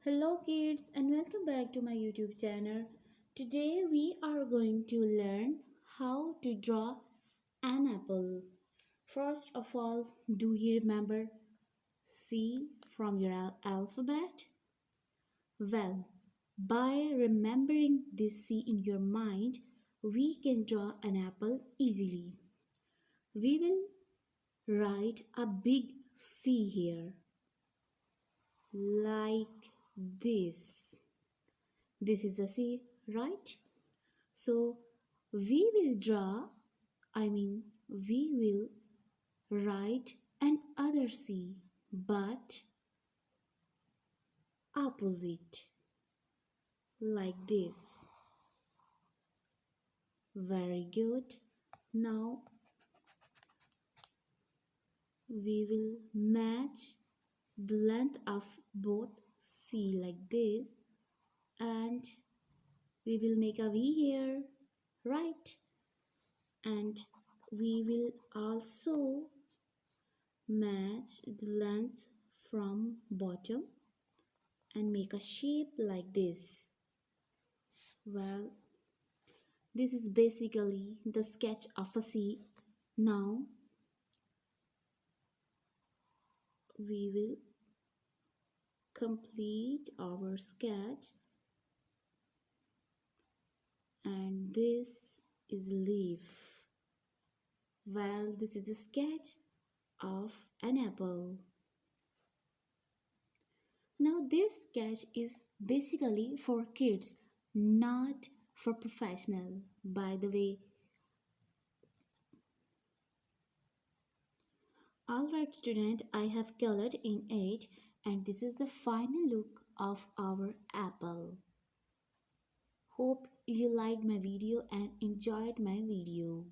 Hello kids and welcome back to my YouTube channel. Today we are going to learn how to draw an apple. First of all, do you remember C from your alphabet? Well, by remembering this C in your mind, we can draw an apple easily. We will write a big C here like this. This is a C, right? So we will write an other C, but opposite, like this. Very good. Now we will match the length of both C like this, and we will make a V here, right? And we will also match the length from bottom and make a shape like this. Well, this is basically the sketch of a sea. Now we will complete our sketch, and this is leaf. Well, this is the sketch of an apple. Now this sketch is basically for kids, not for professional. By the way, alright student, I have colored in it, and this is the final look of our apple. Hope you liked my video and enjoyed my video.